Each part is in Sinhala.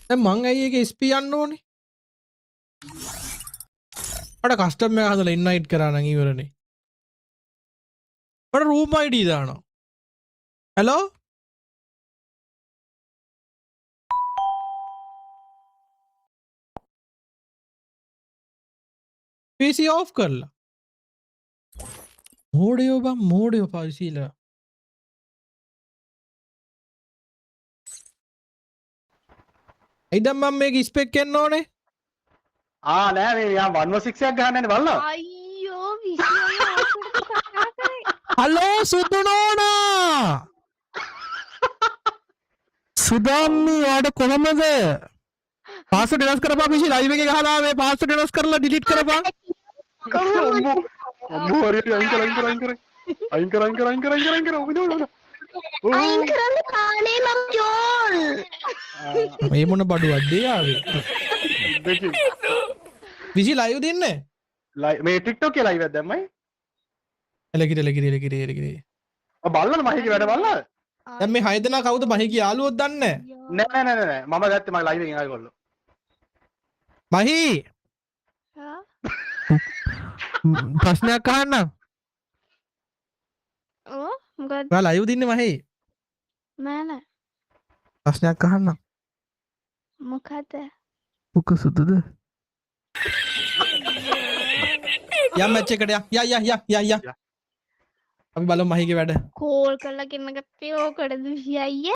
දැන් මං ඇයි ඒක SP යන්න ඕනේ? අර කස්ටම් එක හදලා ඉන්වයිට් කරා නම් ඉවරනේ. අර රූම් ID දානවා. hello PC off කරලා. මෝඩයෝ බං මෝඩයෝ පයිසීලා. ඇයිද මම මේක ස්පෙක් කරන්න ඕනේ? නෑ මේ යා 116 එකක් ගහන්න යන්නේ බලනවා. අයියෝ විශ්වයේ ආසුරට කතා කරේ. හලෝ සුදු නෝනා. සුදාම්මි ඔයාට කොහමද? පාස්වර්ඩ් වෙනස් කරපන් පිසි ලයිව් එකේ ගහලා මේ පාස්වර්ඩ් වෙනස් කරලා ඩිලීට් කරපන්. අම්මෝ හරියට අයින් කර අයින් කරන්න කාලේ මම ජෝල්. මේ මොන බඩුවක්ද ආවේ? විසි ලයිව් දෙන්නේ? මේ TikTok එකේ ලයිව් එකක් දැම්මයි. එලකිරි. බලන්න මහිගේ වැඩ බලන්න. දැන් මේ 6 දෙනා කවුද මහිගේ යාළුවෝද දන්නේ නැහැ. නෑ මම ගත්තේ මගේ ලයිව් එකෙන් ආයෙ ගොල්ලෝ. මහි හා ප්‍රශ්නයක් අහන්නම්. ඕ මොකද ඔයා ලයිව් දින්නේ මහි? නෑ ප්‍රශ්නයක් අහන්නම්. මොකද උක සුදුද? යම් මැච් එකට යා. අපි බලමු මහිගේ වැඩ. කෝල් කරලා ගෙන්න ගත්තේ ඕකටද විශ්යය.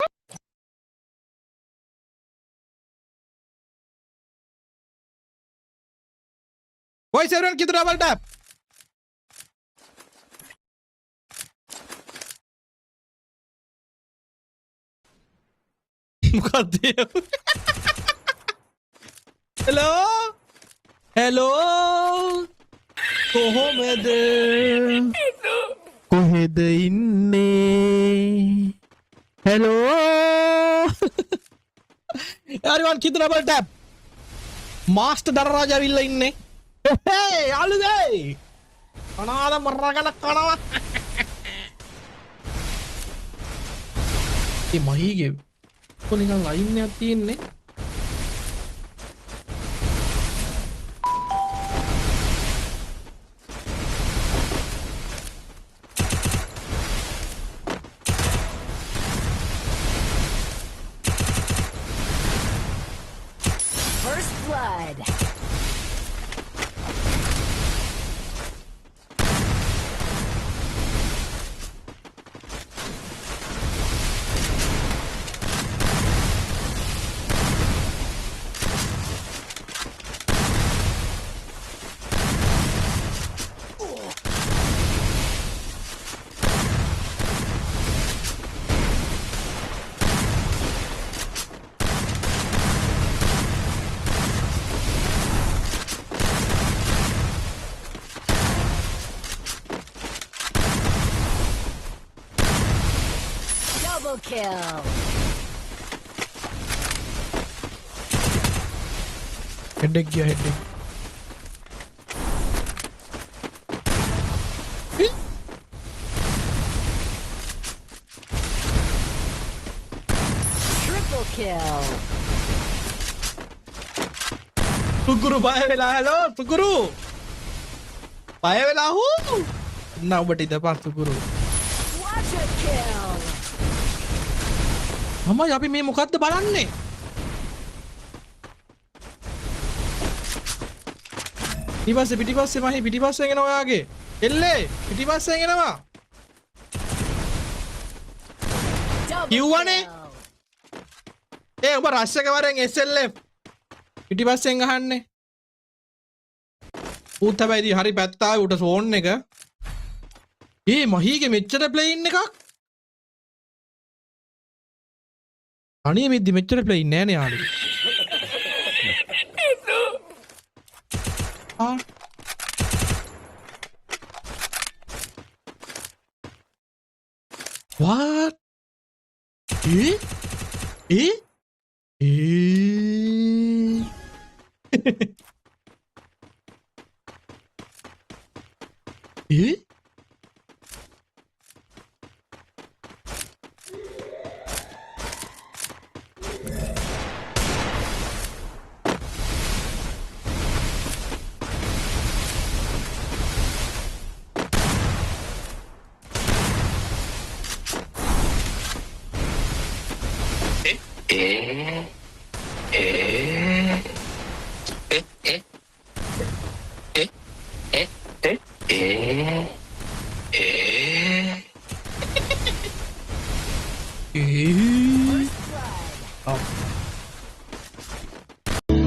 Voice everyone किधर डबल टैप हेलो කොහොමද කොහෙද ඉන්නේ हेलो everyone किधर डबल टैप मास्टर दरराज ඇවිල්ලා ඉන්නේ Hey, අලුදේ. අනාද මරගෙන කනවා. මේ මහීගේ කොනිකන් ලයින් එකක් තියෙන්නේ. First blood. Double kill. Headache गया हेडेक Triple kill. සුගුරු බය වෙලා හෙලෝ සුගුරු බය වෙලා who now but ඉදපන් සුගුරු Quadra kill. අම්මයි අපි මේ මොකද්ද බලන්නේ පිටිපස්සේ මහේ පිටිපස්සෙන් එනවා ඔයාගේ එල්ලේ පිටිපස්සෙන් එනවා කිව්වනේ ඒ ඔබ රෂ් එක වරෙන් SLF පිටිපස්සෙන් අහන්නේ ඌත් හැබැයි හරි පැත්තාවේ උට ෆෝන් එක ඒ මහීගේ මෙච්චර ප්ලේයින් එකක් අනේ මෙද්දි මෙච්චර ප්ලේයින් නෑනේ යාළුවෝ What? Eh?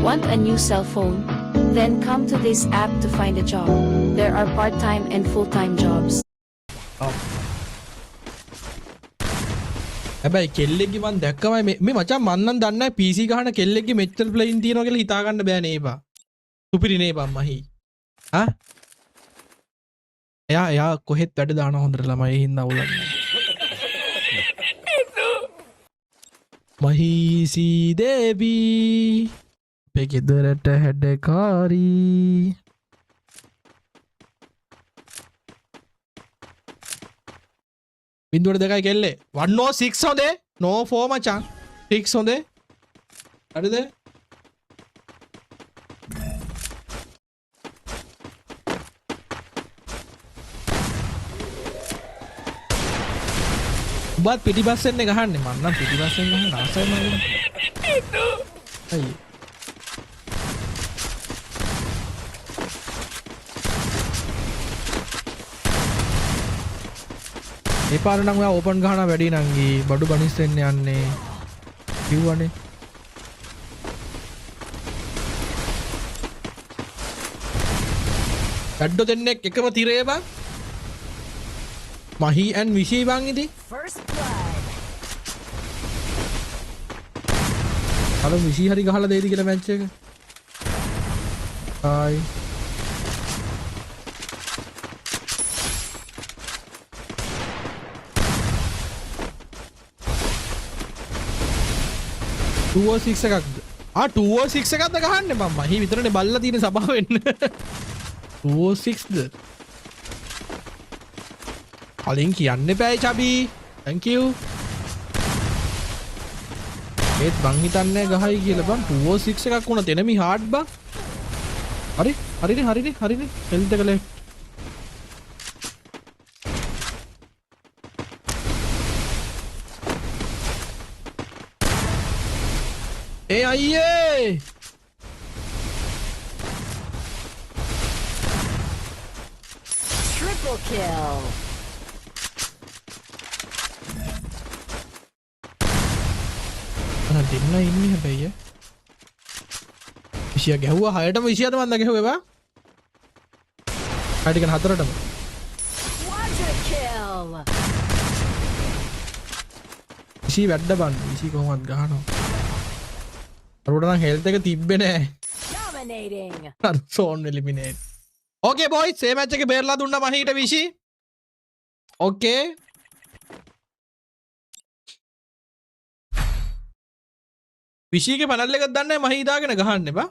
Want a new cell phone? Then come to this app to find a job. There are part-time and full-time jobs. හැබැයි කෙල්ලෙක්ගේ මන් දැක්කමයි මේ මචං මන් නම් දන්නේ නැහැ PC ගහන කෙල්ලෙක්ගේ මෙච්චර ප්ලේන් තියනවා කියලා හිතා ගන්න බෑ නේබා. සුපිරි නේබා මහි. ආ? එයා කොහෙත් වැඩ දාන හොඳට ළමයි හින්දා උලන්නේ. මහීසි දේවී අපේ ගෙදරට හැඩකාරී බින්දුවට දෙකයි කෙල්ලේ 106 හොඳේ no 4 මචං 6 හොඳේ හරිද උඹත් පිටිපස්සෙන් නේ ගහන්නේ මම නම් පිටිපස්සෙන් ගහන්න ආසයි මම අයියේ ඒ පාර නම් ඔයා ඕපන් ගහන වැඩි නංගි බඩු බනිස් වෙන්න යන්නේ කිව්වනේ ඇඩ්ඩෝ දෙන්නෙක් එකම තිරේ බං මහී ඇන් විශී බං ඉතින් First blood. අර විශී හරි ගහලා දෙයිද කියලා මැච් එක හායි එකක්ද 206 එකක්ද ගහන්නේ මම මහී විතරනේ බල්ලා තියෙන සභාව වෙන්න 206ද කලින් කියන්න එපා චබි thank you ඒත් බං හිතන්නේ ගහයි කියලා බං 206 එකක් වුණා තෙනමි හાર્ඩ් බං හරිනේ හෙල්ත් එක ලෙෆ්ට් ඒ අයියේ Triple kill. අර දෙන්න ඉන්නේ හැබැයි විෂය ගැහුවා 6ටම 20ද මන්ද ගැහුවේ බා හරියට ගන්න 4ටම Quadra kill. විෂය වැඩ බන්න විෂය කොහොමද ගහනවා අරුවට නම් හෙල්ත් එක තිබ්බේ නෑ Dominating. අර සෝන් එලිමිනේට් ඕකේ බොයිස් මේ මැච් එකේ බේරලා දුන්නා මහීට විෂි ඕකේ විෂීගේ පැනල් එකක් දන්නේ මහී දාගෙන ගහන්න එපා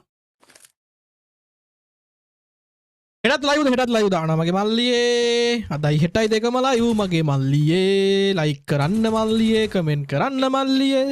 හෙටත් ලයිව් දානවා මගේ මල්ලියේ අදයි හෙටයි දෙකම ලයිව් මගේ මල්ලියේ ලයික් කරන්න මල්ලියේ කමෙන්ට් කරන්න මල්ලියේ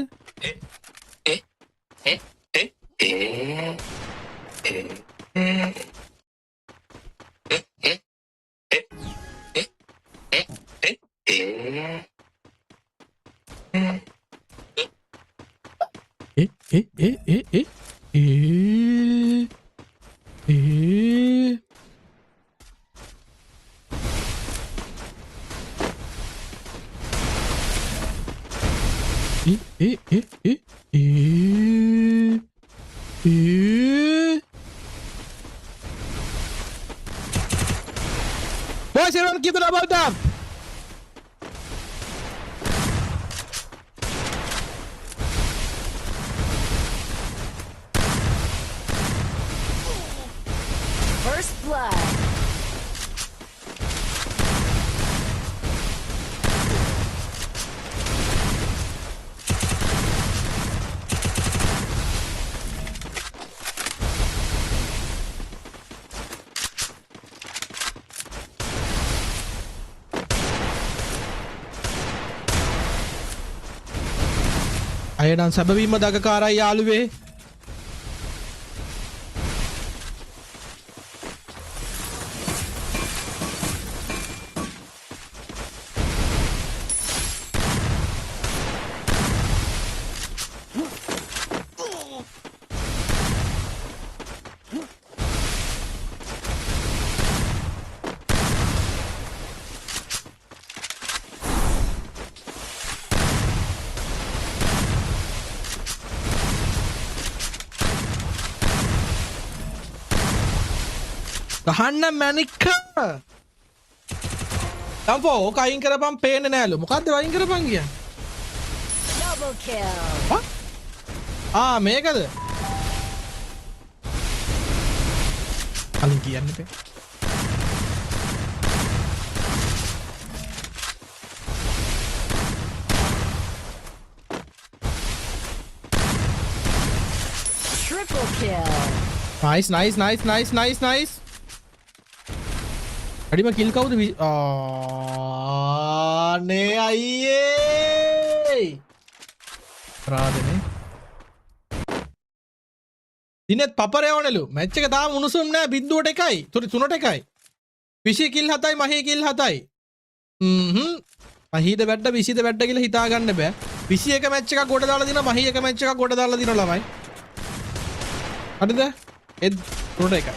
Boys, everyone keep the double tap. First blood. අයනම් සැබවීම දගකාරයි යාළුවේ ගහන්න මැනික්ක තම්පෝ ඕක අයින් කරපම් පේන්නේ නෑලු මොකද්ද වයින් කරපම් කියන්නේ Double kill. මේකද කලින් කියන්න එපා Triple kill. nice අඩිම කිල් කවුද නේ අයියේ රාදනේ දිනෙත් පපරයවනලු මැච් එක තාම උණුසුම් නෑ 0.1යි 3.1යි විශි කිල් 7යි මහී කිල් 7යි මහීද වැඩ විශිද වැඩ කියලා හිතා ගන්න බෑ විශි එක මැච් එකක් ගොඩ දාලා දිනවා මහී එක මැච් එකක් ගොඩ දාලා දිනවා ළමයි හරිද ඒ 3.1යි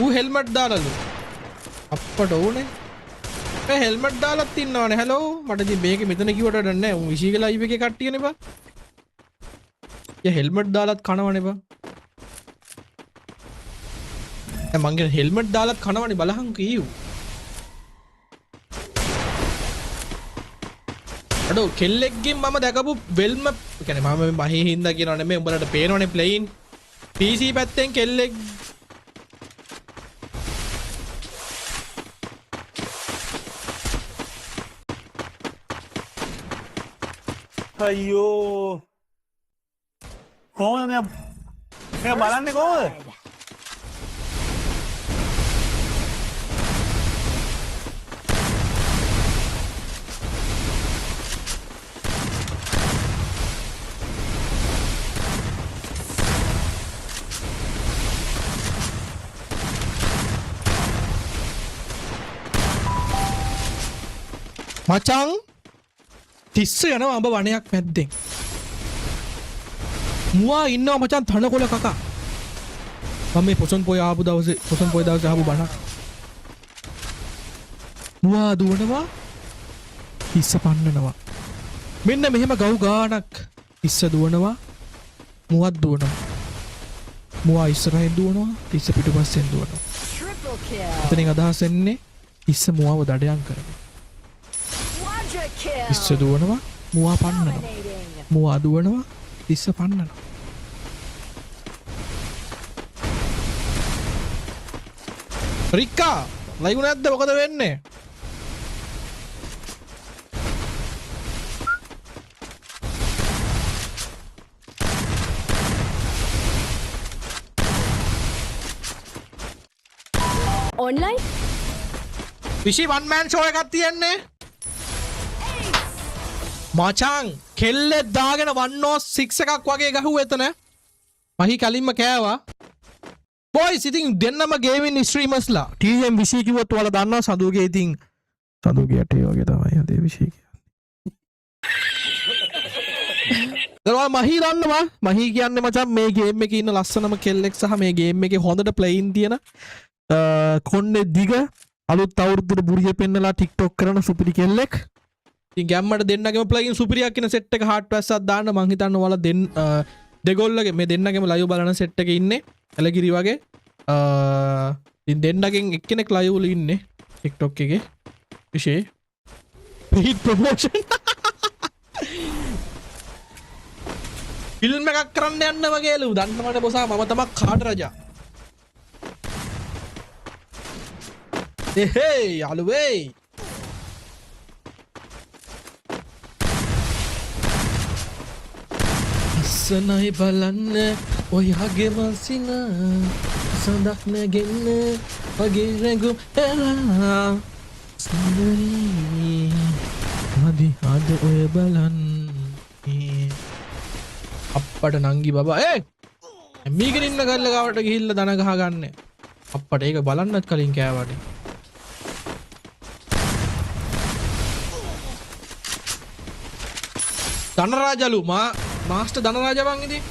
ඌ හෙල්මට් දාලාලු අප්පට ඕනේ ඒ හෙල්මට් දාලත් ඉන්නවනේ හැලෝ මට ඉතින් මේක මෙතන කිව්වට වැඩක් නැහැ උන් විශී කියලා ලයිව් එකේ කට්ටියනේ බා හෙල්මට් දාලත් කනවනේ බා මංගේ හෙල්මට් දාලත් කනවනේ බලහන් කීයු අඩෝ කෙල්ලෙක්ගෙන් මම දැකපු වෙල්ම කියන්නේ මම මහී හින්දා කියනවා නෙමෙයි උඹලට පේනවනේ ප්ලේයින් PC පැත්තෙන් කෙල්ලෙක් අයියෝ කොහොමද මෙයා බලන්නේ කොහොමද මචං තිස්ස යනවා අඹ වනයක් මැද්දෙන් මුවා ඉන්නවා මචං තනකොළ කකා මම මේ පොසොන් පොය ආපු දවසේ ආපු බණක් මුවා දුවනවා තිස්ස පන්නනවා මෙන්න මෙහෙම ගව් ගානක් තිස්ස දුවනවා මුවත් දුවනවා මුවා ඉස්සරහින් දුවනවා තිස්ස පිටුපස්සෙන් දුවනවා Triple kill. එතනින් අදහස් වෙන්නේ තිස්ස මුවව දඩයන් කරනවා Quadra kill. තිස්ස දුවනවා මුවා පන්නනවා Dominating. මුවා දුවනවා තිස්ස පන්නනවා රික්කා ලයිව් නැද්ද මොකද වෙන්නේ Online? විශි වන් මෑන් ෂෝ එකක් තියෙන්නේ මචං කෙල්ලෙක් දාගෙන 106 එකක් වගේ ගහුවා එතන මහි කලින්ම කෑවා බොයිස් ඉතින් දෙන්නම ගේමින් ස්ට්‍රීමර්ස්ලා TM විශි කිව්වොත් ඔයාලා දන්නවා සඳුගේ ඉතින් සඳුගේ යටේ වගේ තමයි අද විශි කියන්නේ දරවා මහි දන්නවා මහි කියන්නේ මචං මේ ගේම් එකේ ඉන්න ලස්සනම කෙල්ලෙක් සහ මේ ගේම් එකේ හොඳට ප්ලේයින් තියෙන කොන්නේ දිග අලුත් අවුරුද්දට බුරිය පෙන්නලා TikTok කරන සුපිරි කෙල්ලෙක් ඉතින් ගැම්මට දෙන්නගේම ප්ලේයින් සුපිරියක් කියන සෙට් එක හાર્ට් වැස්සක් දාන්න මං හිතන්නේ ඔයාලා දෙගොල්ලගේ මේ දෙන්නගේම ලයිව් බලන සෙට් එකේ ඉන්නේ ඇලගිරි වගේ ඉතින් දෙන්නගෙන් එක්කෙනෙක් ලයිව් වල ඉන්නේ TikTok එකේ විශේෂ paid promotion ෆිල්ම් එකක් කරන්න යන්න වගේලු දන්නවනේ බොසා මම තමයි කාඩ රජා hey යාළුවේ අස්සනයි බලන්න ඔයාගේ මසින සඳක් නැගෙන්න වගේ රැඟුම් එලා සඳරී මදි අද ඔය බලන්නේ අප්පට නංගි බබා මීගෙන ඉන්න ගල්ල ගාවට ගිහිල්ලා දන ගහ ගන්න අප්පට ඒක බලන්නත් කලින් කෑවට ධනරාජලු මාස්ටර් ධනරාජ බං ඉතින්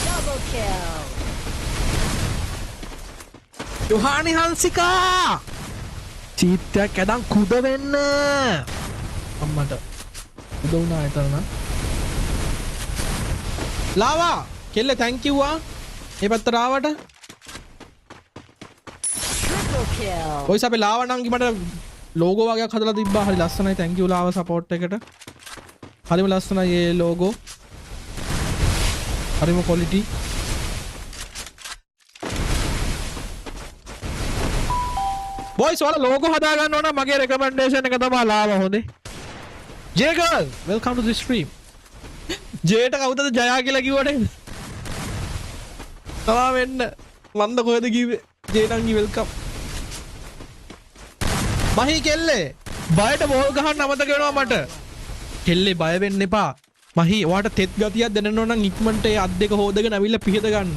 Double kill. යොහානි හංසිකා චීත්තයක් ඇදන් කුද වෙන්න අම්මට උද වුණා එතන ලාවා කෙල්ල thank you ආ මේ පැත්තට ආවට Triple kill. ඔයස් අපේ ලාව නංගි මට ලෝගෝ වගේක් හදලා තිබ්බා හරි ලස්සනයි thank you ලාව support එකට හරිම ලස්සනයි මේ ලෝගෝ හරිම quality boys ඔයාලා ලෝගෝ හදා ගන්න ඕන මගේ recommendation එක තමයි ලාව හොඳේ J girl welcome to the stream ජේට කවුදද Jaya කියලා කිව්වට තමා වෙන්න මන්ද කොහෙද කිව්වේ ජේනංගි වෙල්කම් මහි කෙල්ලේ බයට බෝල් ගහන්න අමතක වෙනවා මට කෙල්ලේ බය වෙන්න එපා මහි ඔයාට තෙත් ගතියක් දැනෙන්න ඕන නම් ඉක්මනට ඒ අත් දෙක හොදගෙන අවිල්ලා පිහද ගන්න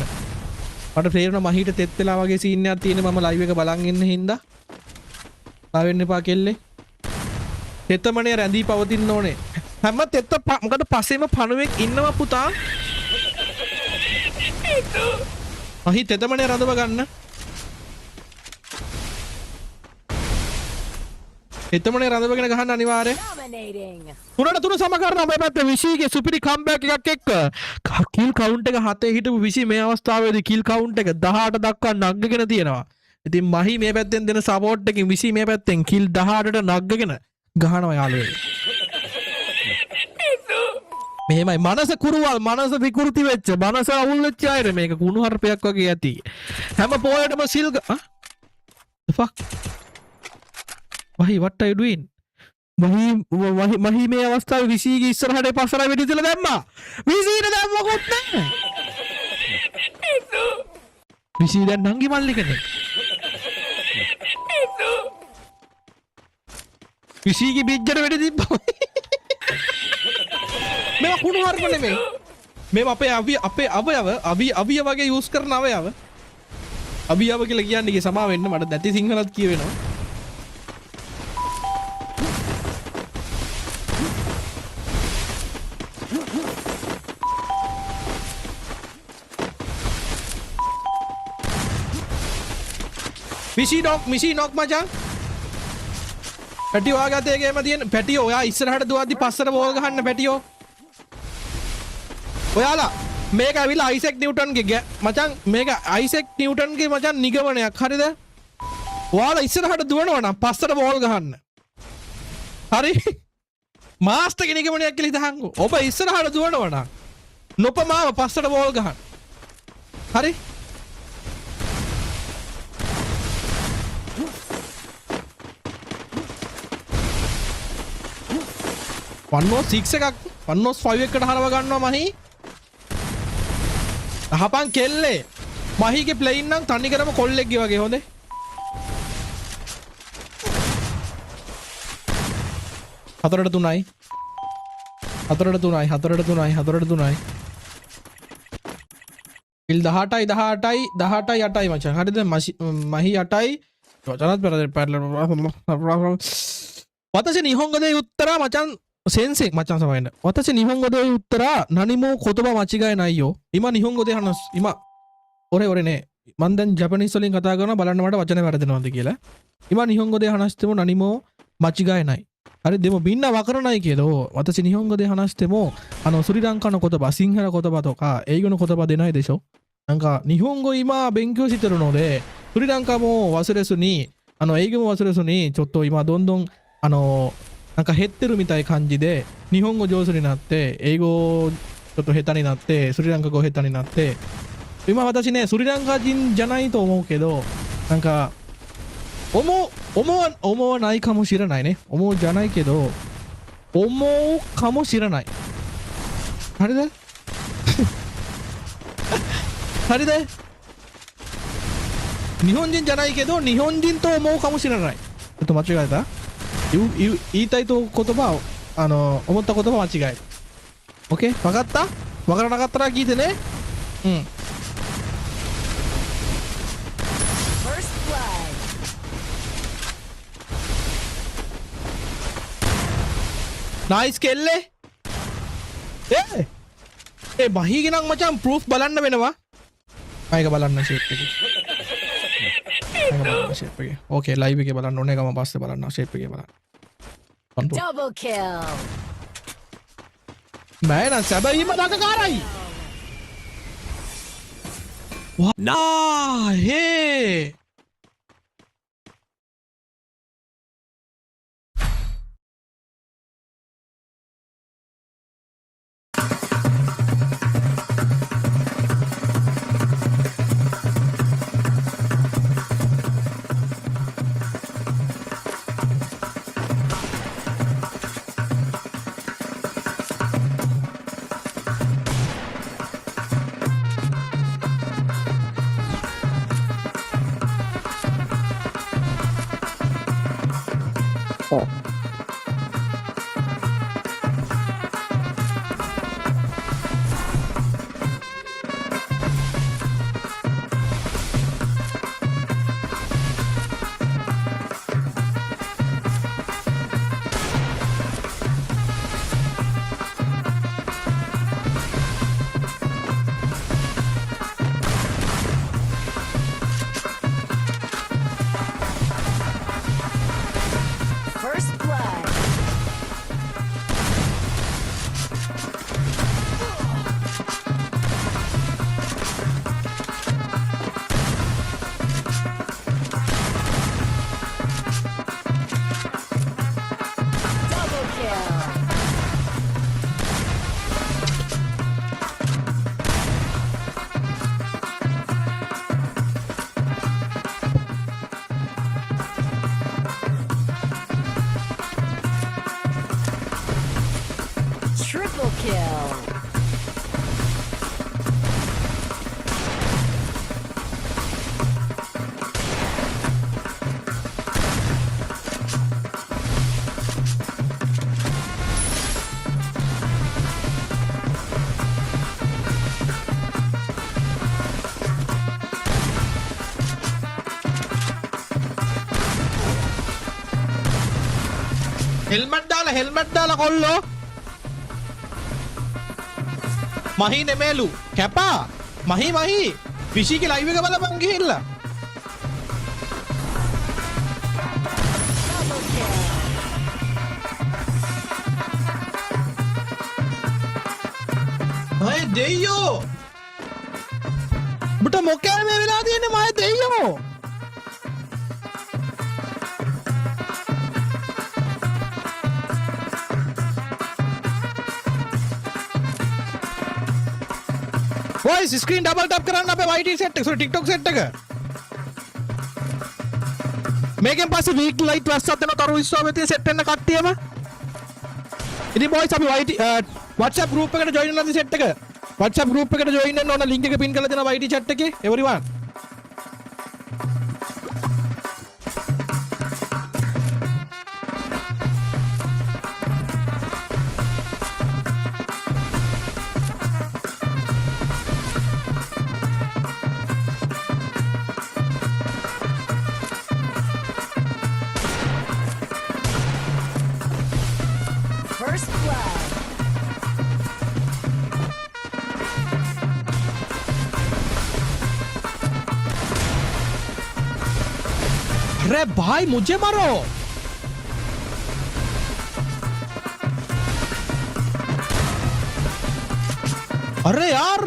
මට තේරෙනවා මහිට තෙත් වෙලා වගේ සීන් එකක් තියෙන මම ලයිව් එක බලන් ඉන්න හින්දා බය වෙන්න එපා කෙල්ලේ තෙතමනේ රැඳී පවතින්න ඕනේ හැම තෙත්ත මොකද පස්සේම පණුවෙක් ඉන්නවා පුතා මහි තෙතමනේ රඳව ගන්න තෙතමනේ රඳවගෙන ගහන්න අනිවාර්යයෙන් Dominating. තුනට තුන සම කරන අපේ පැත්තේ විශීගේ සුපිරි කම්බැක් එකක් එක්ක කිල් කවුන්ට් එක 7 හිටපු විශී මේ අවස්ථාවේදී කිල් කවුන්ට් එක 18 දක්වා නග්ගගෙන තියෙනවා ඉතින් මහි මේ පැත්තෙන් දෙන සපෝට් එකකින් විශී මේ පැත්තෙන් කිල් 18ට නග්ගගෙන ගහනවා යාළුවෝ මෙහෙමයි මනස කුරුවල් මනස විකෘති වෙච්ච මනස අවුල් වෙච්ච අය මේක කුණු හර්පයක් වගේ ඇති හැම පොයටම සිල් the fuck වහි what are you doing මහි මේ අවස්ථාවේ විසීගේ ඉස්සරහට පස්සර වෙඩි තියලා දැම්මා විසීට දැම්මකොත් නැහැ විසී දැන් නංගි මල්ලි කෙනෙක් විසීගේ බිජ්ජට වෙඩි තිබ්බා මේවා කුණු හර්ප නෙමෙයි මේවා අපේ අවිය වගේ යූස් කරන අවයව අවියව කියලා කියන්නේ සමා වෙන්න මට දැටි සිංහලත් කියවෙනවා මිසි නොක් මචං පැටියෝ ආගත ඒකේම තියෙන පැටියෝ ඔයා ඉස්සරහට දුවද්දි පස්සට බෝල් ගහන්න පැටියෝ ඔයාලා මේක ඇවිල්ලා අයිසෙක් නිව්ටන්ගේ මචං මේක අයිසෙක් නිව්ටන්ගේ මචං නිගමනයක් හරිද ඔයාලා ඉස්සරහට දුවනවා නම් පස්සට බෝල් ගහන්න හරි මාස්ටර් කෙනෙක් නිගමනයක් කියලා හිතහන්කෝ ඔබ ඉස්සරහට දුවනවා නම් නොපමාව පස්සට බෝල් ගහන්න හරි වන්නෝස් 6 එකක් වන්නෝස් 5 එකට හරව ගන්නවා මහි අහපන් කෙල්ලේ මහිගේ ප්ලේන් නම් තනි කරම කොල්ලෙක්ගේ වගේ හොඳේ හතරට තුනයි ඉල් 18යි 8යි මචං හරිද මහි 8යි වචනත් පැරලා වතසේ නිහොංගදේ උත්තර මචං先生 මචං සමයන්න 私日本語で言ったら何も言葉間違いないよ今日本語で話す今俺ねමන් දැන් ජපනීස් වලින් කතා කරනවා බලන්න මට වචන වැරදෙනවද කියලා今日本語で話しても何も間違いないあれでもみんなわからないけど私日本語で話してもスリランカの言葉シンハラ言葉とか英語の言葉出ないでしょなんか日本語今勉強してるのでスリランカも忘れずに英語も忘れずにちょっと今どんどんなんか減ってるみたい感じで日本語上手になって英語ちょっと下手になってスリランカ語下手になって今私ねスリランカ人じゃないと思うけどなんか思わないかもしれないね思うじゃないけど思うかもしれないあれだあれだ日本人じゃないけど日本人と思うかもしれないちょっと間違えた言いたいと言葉を思った言葉間違える OK 分かった分からなかったら聞いてねうん First blood. නයිස් කෙල්ලේ මහීගේ නම් මචං ප්‍රූෆ් බලන්න වෙනවා ආයක බලන්න ෂේප් එකේ ඕකේ ලයිව් එකේ බලන්න ඕනේ ගම පස්සේ බලන්න ෂේප් එකේ බලන්න Double kill. බෑ නම් සැබවීම දකකාරයි Nah, hey. First blood. Double kill. Triple kill. Helmet දාලා කොල්ලෝ. මහි නෙමෙලු. කැපා. මහි. විශීගේ ලයිව් එක බලපන් ගිහිල්ලා. Double kill. මය දෙයියෝ. බුට මොකෑ මේ වෙලා තියෙන්නේ මය දෙයියෝ. Boys, screen double tap කරන්න අපේ YT set එක. sorry TikTok set එක. මේකෙන් පස්සේ week light WhatsApp දෙන තරු විශ්වාසයේ set වෙන කට්ටියම. ඉතින් boys අපි YT WhatsApp group එකට join වෙන්න set එක. WhatsApp group එකට join වෙන්න ඕන link එක pin කරලා දෙනවා YT chat එකේ everyone. First blood. अरे भाई मुझे मारो. अरे यार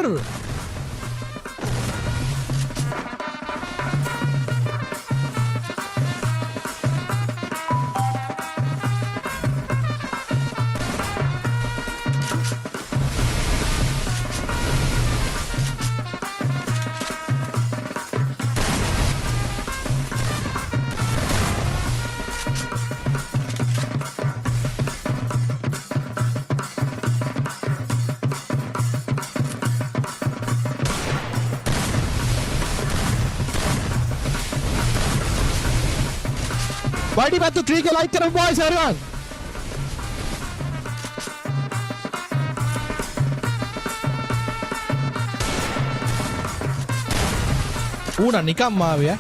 YT back to 3K like karo boys everyone. ඌන නිකම්ම ආවේ ඈ.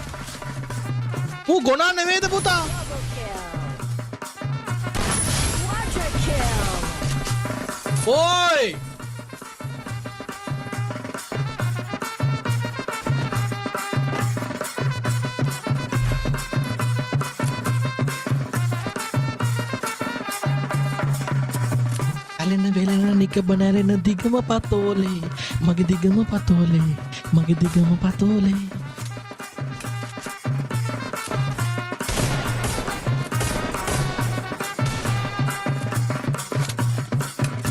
ඌ ගොනා නෙමෙයිද පුතා? Double kill. Quadra kill. Oi! ඇලෙන වෙලෙන නික බනැරෙන දිගම පතෝලේ මගේ දිගම පතෝලේ මගේ දිගම පතෝලේ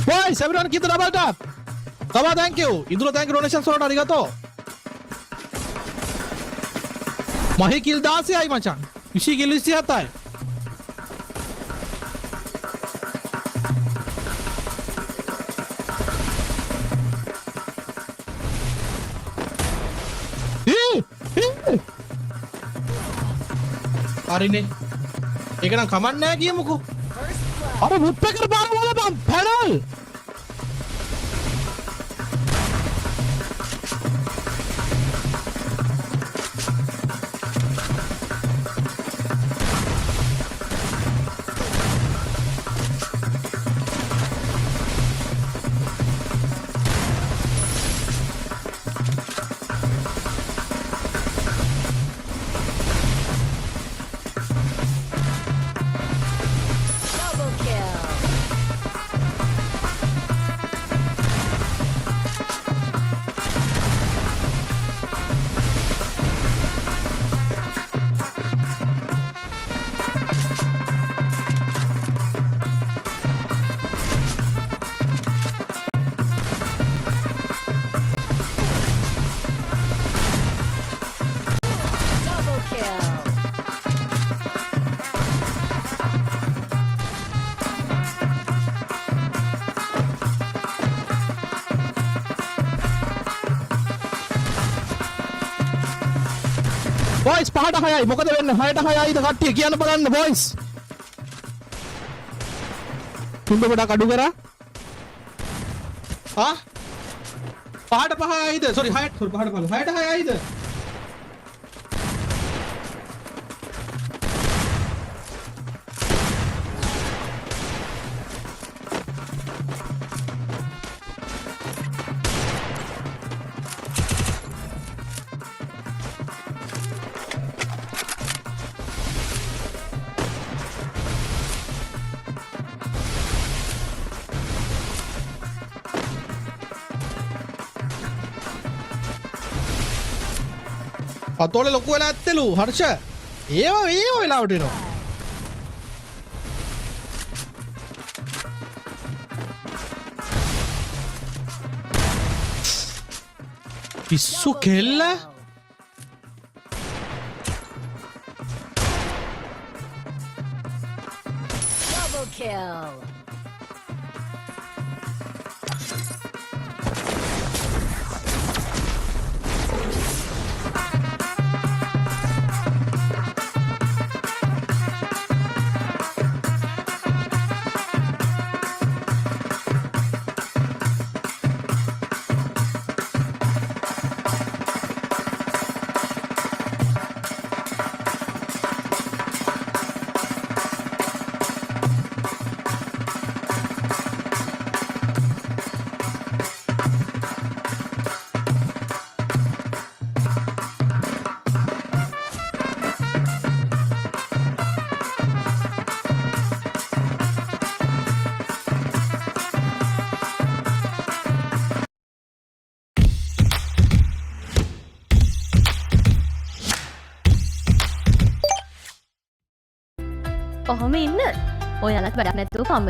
Boys, everyone keep the double tap. Kama, thank you. Iduro, thank you. Donations වලට arigato. Mahi kill 16යි මචං. Ishi kill 27යි. හරිනේ. ඒක නම් කමක් නැහැ කියමුකෝ. අර woodpecker බාර වල බම් panel. Double kill. Double kill. Boys, පහට 6යි. මොකද වෙන්නේ? 6ට 6යිද කට්ටිය කියන්න බලන්න boys. තුඹ ගොඩක් අඩු කරා. ආ? පහට 5යිද? sorry 6ට 6යිද? පතෝලේ ලොකු වෙලා ඇත්තලු හර්ෂ. ඒව වෙලාවට එනවා. පිස්සු කෙල්ල. Double kill. ඔහොම ඉන්න ඔයාලත් වැඩක් නැතුව කම්ම